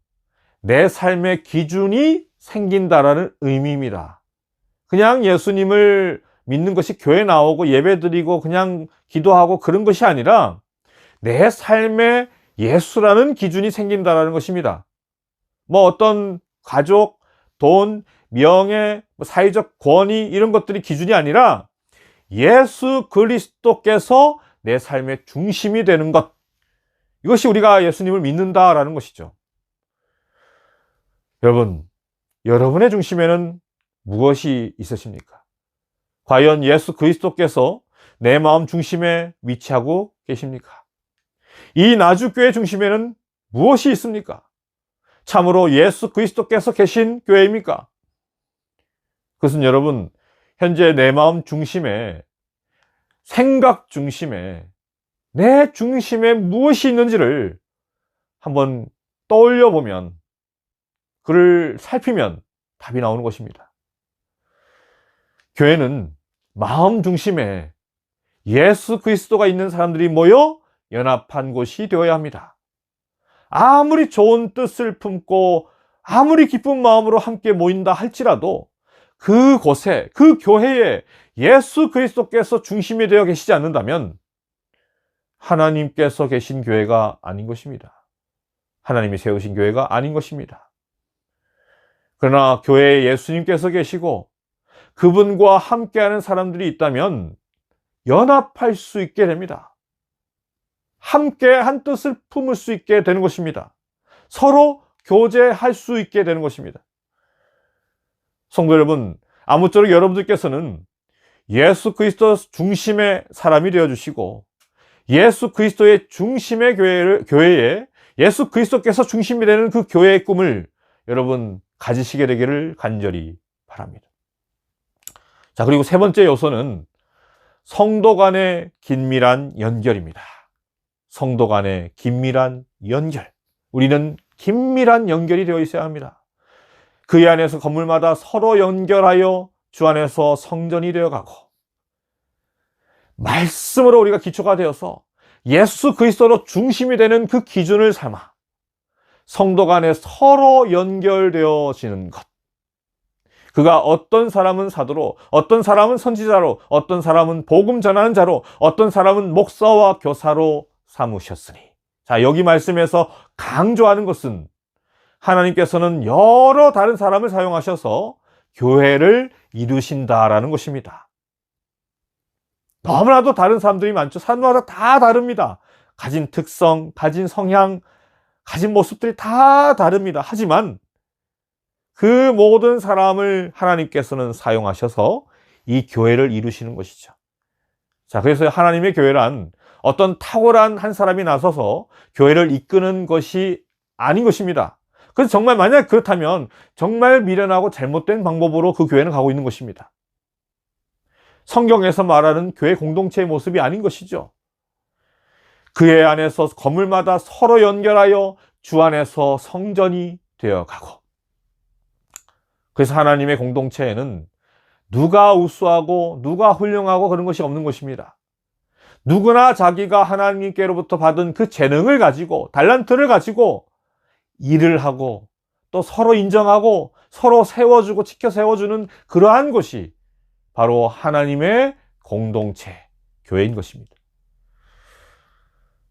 내 삶의 기준이 생긴다라는 의미입니다. 그냥 예수님을 믿는 것이 교회 나오고 예배 드리고 그냥 기도하고 그런 것이 아니라 내 삶에 예수라는 기준이 생긴다라는 것입니다. 뭐 어떤 가족, 돈, 명예, 사회적 권위 이런 것들이 기준이 아니라 예수 그리스도께서 내 삶의 중심이 되는 것, 이것이 우리가 예수님을 믿는다라는 것이죠. 여러분, 여러분의 중심에는 무엇이 있으십니까? 과연 예수 그리스도께서 내 마음 중심에 위치하고 계십니까? 이 나주교회 중심에는 무엇이 있습니까? 참으로 예수 그리스도께서 계신 교회입니까? 그것은 여러분, 현재 내 마음 중심에, 생각 중심에, 내 중심에 무엇이 있는지를 한번 떠올려 보면, 그를 살피면 답이 나오는 것입니다. 교회는 마음 중심에 예수 그리스도가 있는 사람들이 모여 연합한 곳이 되어야 합니다. 아무리 좋은 뜻을 품고 아무리 기쁜 마음으로 함께 모인다 할지라도 그곳에, 그 교회에 예수 그리스도께서 중심이 되어 계시지 않는다면 하나님께서 계신 교회가 아닌 것입니다. 하나님이 세우신 교회가 아닌 것입니다. 그러나 교회에 예수님께서 계시고 그분과 함께하는 사람들이 있다면 연합할 수 있게 됩니다. 함께 한 뜻을 품을 수 있게 되는 것입니다. 서로 교제할 수 있게 되는 것입니다. 성도 여러분, 아무쪼록 여러분들께서는 예수 그리스도 중심의 사람이 되어주시고 예수 그리스도의 중심의 교회에 예수 그리스도께서 중심이 되는 그 교회의 꿈을 여러분 가지시게 되기를 간절히 바랍니다. 자, 그리고 세 번째 요소는 성도 간의 긴밀한 연결입니다. 성도 간의 긴밀한 연결. 우리는 긴밀한 연결이 되어 있어야 합니다. 그 안에서 건물마다 서로 연결하여 주 안에서 성전이 되어가고 말씀으로 우리가 기초가 되어서 예수 그리스도로 중심이 되는 그 기준을 삼아 성도 간에 서로 연결되어지는 것. 그가 어떤 사람은 사도로, 어떤 사람은 선지자로, 어떤 사람은 복음 전하는 자로, 어떤 사람은 목사와 교사로 삼으셨으니. 자, 여기 말씀에서 강조하는 것은 하나님께서는 여러 다른 사람을 사용하셔서 교회를 이루신다라는 것입니다. 너무나도 다른 사람들이 많죠. 사람마다 다 다릅니다. 가진 특성, 가진 성향, 가진 모습들이 다 다릅니다. 하지만 그 모든 사람을 하나님께서는 사용하셔서 이 교회를 이루시는 것이죠. 자, 그래서 하나님의 교회란 어떤 탁월한 한 사람이 나서서 교회를 이끄는 것이 아닌 것입니다. 그래서 정말 만약 그렇다면 정말 미련하고 잘못된 방법으로 그 교회는 가고 있는 것입니다. 성경에서 말하는 교회 공동체의 모습이 아닌 것이죠. 그의 안에서 건물마다 서로 연결하여 주 안에서 성전이 되어가고, 그래서 하나님의 공동체에는 누가 우수하고 누가 훌륭하고 그런 것이 없는 것입니다. 누구나 자기가 하나님께로부터 받은 그 재능을 가지고, 달란트를 가지고 일을 하고 또 서로 인정하고 서로 세워주고 지켜 세워주는 그러한 것이 바로 하나님의 공동체, 교회인 것입니다.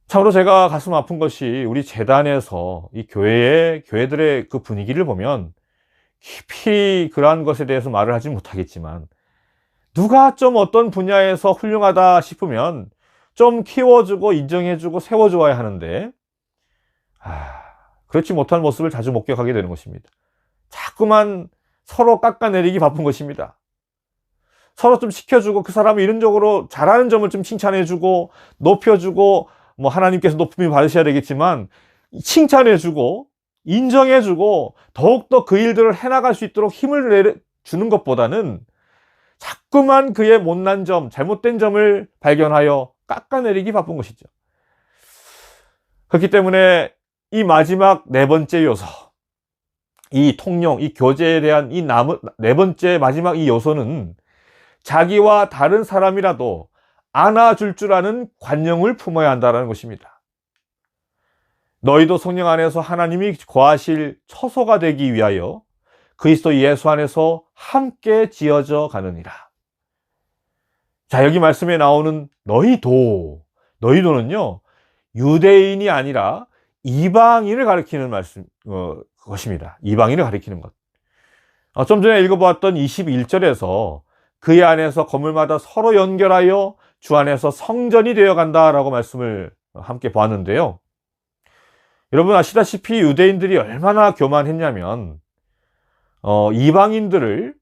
참으로 제가 가슴 아픈 것이 우리 재단에서 이 교회들의 그 분위기를 보면 깊이 그러한 것에 대해서 말을 하지 못하겠지만 누가 좀 어떤 분야에서 훌륭하다 싶으면 좀 키워주고 인정해주고 세워주어야 하는데 그렇지 못한 모습을 자주 목격하게 되는 것입니다. 자꾸만 서로 깎아내리기 바쁜 것입니다. 서로 좀 시켜주고 그 사람이 이런적으로 잘하는 점을 좀 칭찬해주고 높여주고 뭐 하나님께서 높임을 받으셔야 되겠지만 칭찬해주고 인정해주고 더욱더 그 일들을 해나갈 수 있도록 힘을 주는 것보다는 자꾸만 그의 못난 점, 잘못된 점을 발견하여 깎아내리기 바쁜 것이죠. 그렇기 때문에 이 마지막 네 번째 요소, 이 통용, 이 교제에 대한 이 네 번째 마지막 이 요소는 자기와 다른 사람이라도 안아줄 줄 아는 관용을 품어야 한다는 것입니다. 너희도 성령 안에서 하나님이 거하실 처소가 되기 위하여 그리스도 예수 안에서 함께 지어져 가느니라. 자, 여기 말씀에 나오는 너희도는요, 유대인이 아니라 이방인을 가리키는 것입니다. 이방인을 가리키는 것. 좀 전에 읽어보았던 21절에서 그의 안에서 건물마다 서로 연결하여 주 안에서 성전이 되어 간다라고 말씀을 함께 보았는데요. 여러분 아시다시피 유대인들이 얼마나 교만했냐면 이방인들을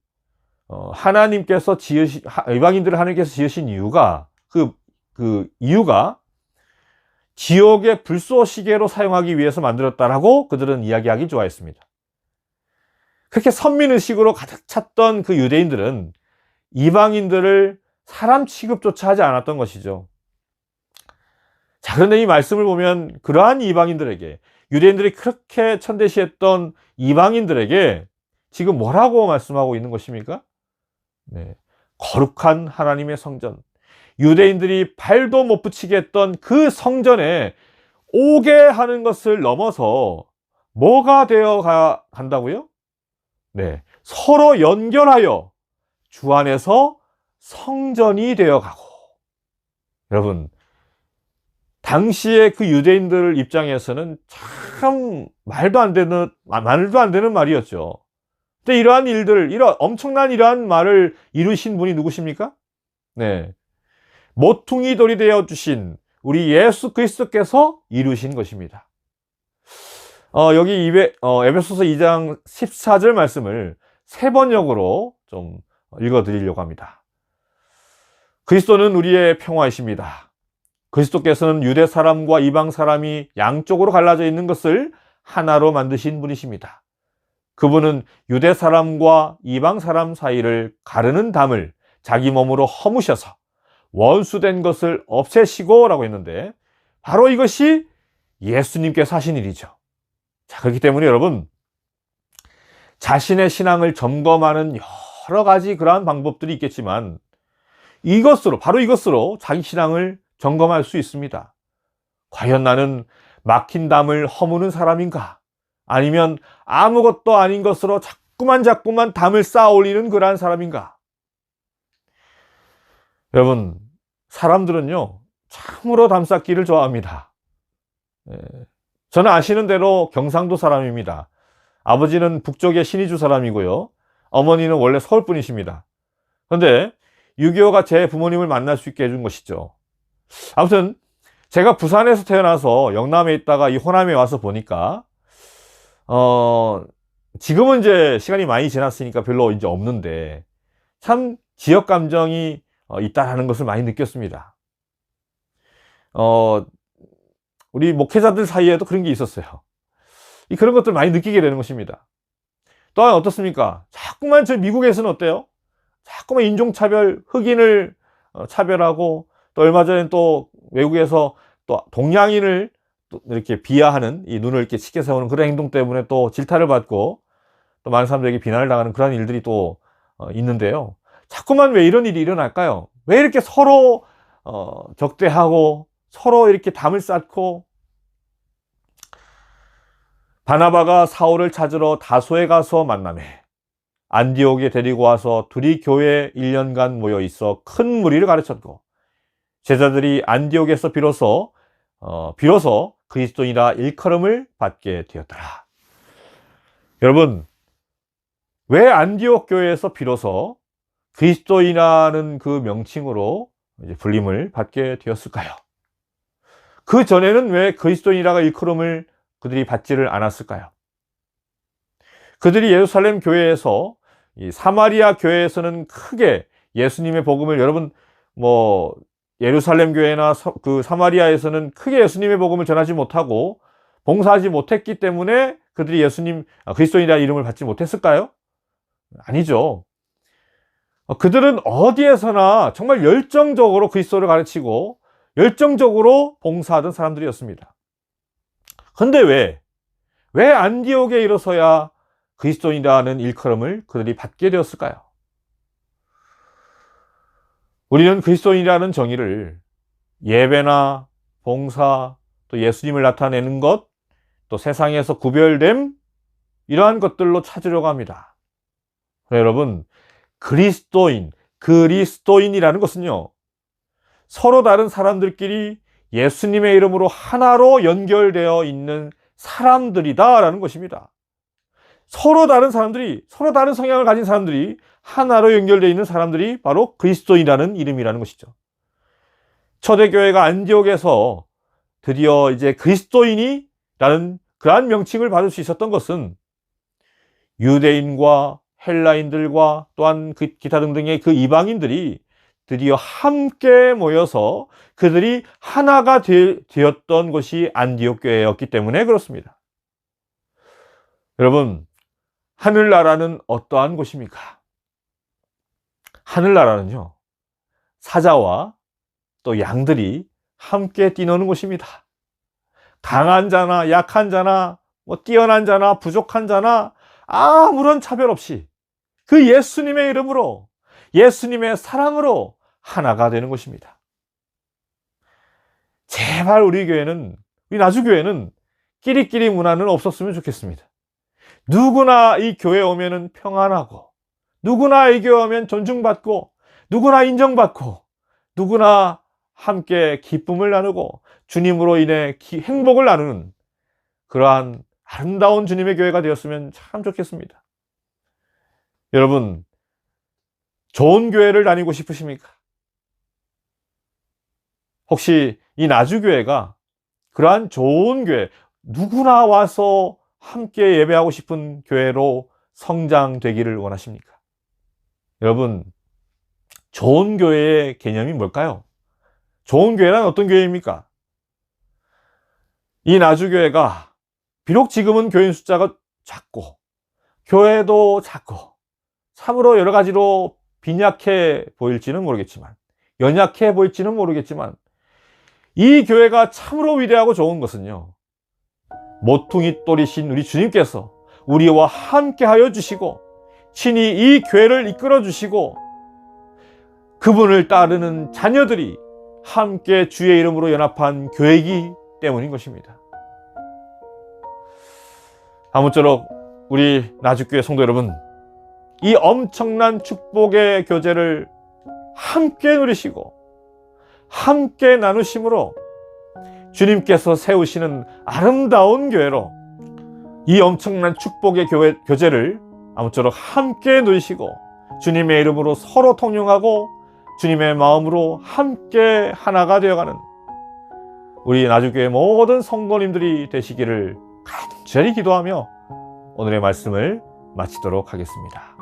하나님께서 지으신 이유가 그 이유가 지옥의 불쏘시개로 사용하기 위해서 만들었다라고 그들은 이야기하기 좋아했습니다. 그렇게 선민의식으로 가득 찼던 그 유대인들은 이방인들을 사람 취급조차 하지 않았던 것이죠. 자, 그런데 이 말씀을 보면 그러한 이방인들에게, 유대인들이 그렇게 천대시했던 이방인들에게 지금 뭐라고 말씀하고 있는 것입니까? 네, 거룩한 하나님의 성전, 유대인들이 발도 못 붙이게 했던 그 성전에 오게 하는 것을 넘어서 뭐가 되어 간다고요? 네, 서로 연결하여 주 안에서 성전이 되어 가고. 여러분, 당시에 그 유대인들 입장에서는 참 말도 안 되는 말이었죠. 근데 이러한 일들, 엄청난 이러한 말을 이루신 분이 누구십니까? 네, 모퉁이 돌이 되어 주신 우리 예수 그리스도께서 이루신 것입니다. 여기 에베소서 2장 14절 말씀을 세 번역으로 좀 읽어 드리려고 합니다. 그리스도는 우리의 평화이십니다. 그리스도께서는 유대 사람과 이방 사람이 양쪽으로 갈라져 있는 것을 하나로 만드신 분이십니다. 그분은 유대 사람과 이방 사람 사이를 가르는 담을 자기 몸으로 허무셔서 원수된 것을 없애시고 라고 했는데, 바로 이것이 예수님께서 하신 일이죠. 자, 그렇기 때문에 여러분, 자신의 신앙을 점검하는 여러 가지 그러한 방법들이 있겠지만 바로 이것으로 자기 신앙을 점검할 수 있습니다. 과연 나는 막힌 담을 허무는 사람인가? 아니면 아무것도 아닌 것으로 자꾸만 담을 쌓아 올리는 그러한 사람인가? 여러분, 사람들은요, 참으로 담 쌓기를 좋아합니다. 저는 아시는 대로 경상도 사람입니다. 아버지는 북쪽의 신의주 사람이고요. 어머니는 원래 서울 분이십니다. 그런데 6.25가 제 부모님을 만날 수 있게 해준 것이죠. 아무튼 제가 부산에서 태어나서 영남에 있다가 이 호남에 와서 보니까 지금은 이제 시간이 많이 지났으니까 별로 이제 없는데 참 지역 감정이 있다라는 것을 많이 느꼈습니다. 우리 목회자들 사이에도 그런 게 있었어요. 그런 것들 많이 느끼게 되는 것입니다. 또한 어떻습니까? 자꾸만 저 미국에서는 어때요? 자꾸만 인종차별, 흑인을 차별하고, 또 얼마 전에 또 외국에서 또 동양인을 또 이렇게 비하하는, 이 눈을 이렇게 치켜 세우는 그런 행동 때문에 또 질타를 받고 또 많은 사람들에게 비난을 당하는 그런 일들이 또 있는데요. 자꾸만 왜 이런 일이 일어날까요? 왜 이렇게 서로 적대하고 서로 이렇게 담을 쌓고. 바나바가 사울을 찾으러 다소에 가서 만나매 안디옥에 데리고 와서 둘이 교회에 1년간 모여 있어 큰 무리를 가르쳤고, 제자들이 안디옥에서 비로소 그리스도인이라 일컬음을 받게 되었더라. 여러분, 왜 안디옥 교회에서 비로소 그리스도인이라는 그 명칭으로 이제 불림을 받게 되었을까요? 그 전에는 왜 그리스도인이라가 일컬음을 그들이 받지를 않았을까요? 그들이 예루살렘 교회에서, 이 사마리아 교회에서는 크게 예수님의 복음을, 여러분 예루살렘 교회나 그 사마리아에서는 크게 예수님의 복음을 전하지 못하고 봉사하지 못했기 때문에 그들이 그리스도인이라는 이름을 받지 못했을까요? 아니죠. 그들은 어디에서나 정말 열정적으로 그리스도를 가르치고 열정적으로 봉사하던 사람들이었습니다. 근데 왜 안디옥에 이르러서야 그리스도인이라는 일컬음을 그들이 받게 되었을까요? 우리는 그리스도인이라는 정의를 예배나 봉사, 또 예수님을 나타내는 것, 또 세상에서 구별됨, 이러한 것들로 찾으려고 합니다. 여러분, 그리스도인이라는 것은요, 서로 다른 사람들끼리 예수님의 이름으로 하나로 연결되어 있는 사람들이다라는 것입니다. 서로 다른 성향을 가진 사람들이 하나로 연결되어 있는 사람들이 바로 그리스도인이라는 이름이라는 것이죠. 초대교회가 안디옥에서 드디어 이제 그리스도인이라는 그러한 명칭을 받을 수 있었던 것은 유대인과 헬라인들과 또한 기타 등등의 그 이방인들이 드디어 함께 모여서 그들이 하나가 되었던 것이 안디옥 교회였기 때문에 그렇습니다. 여러분, 하늘나라는 어떠한 곳입니까? 하늘나라는요, 사자와 또 양들이 함께 뛰노는 곳입니다. 강한 자나 약한 자나 뛰어난 자나 부족한 자나 아무런 차별 없이 그 예수님의 이름으로, 예수님의 사랑으로 하나가 되는 것입니다. 제발 우리 나주교회는 끼리끼리 문화는 없었으면 좋겠습니다. 누구나 이 교회에 오면은 평안하고, 누구나 이 교회에 오면 존중받고, 누구나 인정받고, 누구나 함께 기쁨을 나누고 주님으로 인해 행복을 나누는 그러한 아름다운 주님의 교회가 되었으면 참 좋겠습니다. 여러분, 좋은 교회를 다니고 싶으십니까? 혹시 이 나주교회가 그러한 좋은 교회, 누구나 와서 함께 예배하고 싶은 교회로 성장되기를 원하십니까? 여러분, 좋은 교회의 개념이 뭘까요? 좋은 교회란 어떤 교회입니까? 이 나주교회가 비록 지금은 교인 숫자가 작고 교회도 작고 참으로 여러 가지로 빈약해 보일지는 모르겠지만, 연약해 보일지는 모르겠지만, 이 교회가 참으로 위대하고 좋은 것은요, 모퉁이 돌이신 우리 주님께서 우리와 함께 하여 주시고 친히 이 교회를 이끌어 주시고 그분을 따르는 자녀들이 함께 주의 이름으로 연합한 교회이기 때문인 것입니다. 아무쪼록 우리 나주교회 성도 여러분, 이 엄청난 축복의 교제를 함께 누리시고 함께 나누심으로 주님께서 세우시는 아름다운 교회로 이 엄청난 축복의 교제를 아무쪼록 함께 누리시고 주님의 이름으로 서로 통용하고 주님의 마음으로 함께 하나가 되어가는 우리 나주교회 모든 성도님들이 되시기를 간절히 기도하며 오늘의 말씀을 마치도록 하겠습니다.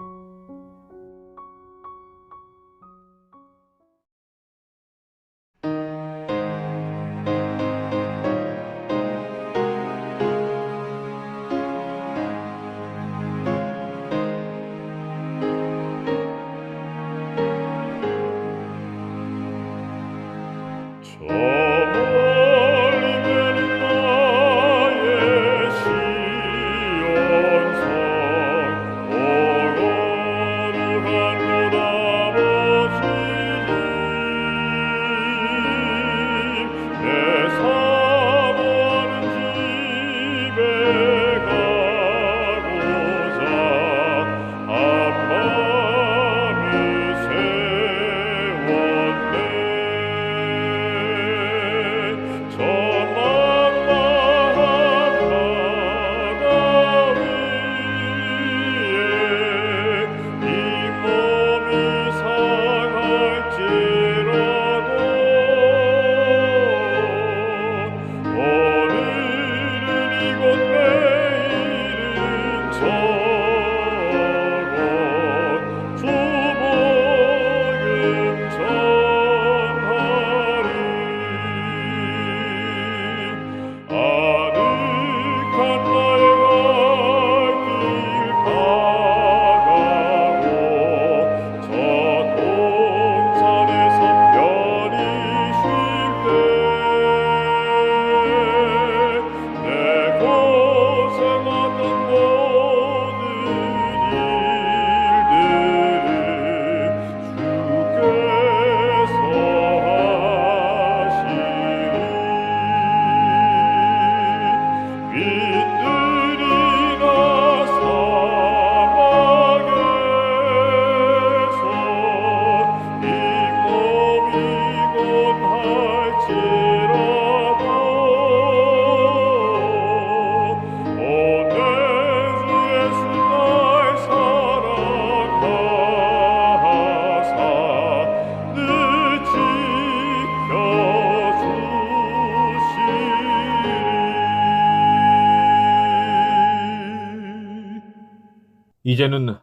이제는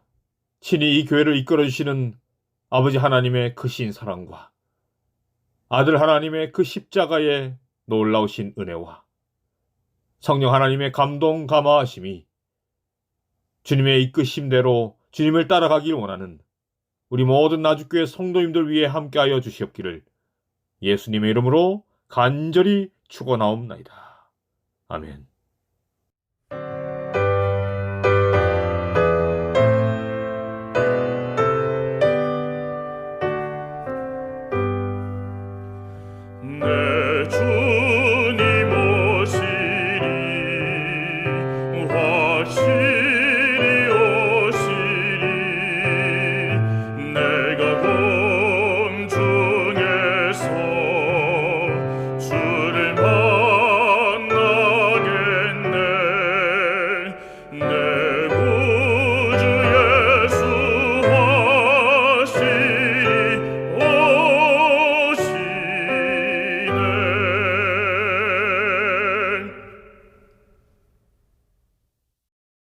친히 이 교회를 이끌어 주시는 아버지 하나님의 크신 사랑과 아들 하나님의 그 십자가의 놀라우신 은혜와 성령 하나님의 감동 감화하심이 주님의 이끄심대로 주님을 따라가길 원하는 우리 모든 나주교회 성도님들 위해 함께하여 주시옵기를 예수님의 이름으로 간절히 축원하옵나이다. 아멘.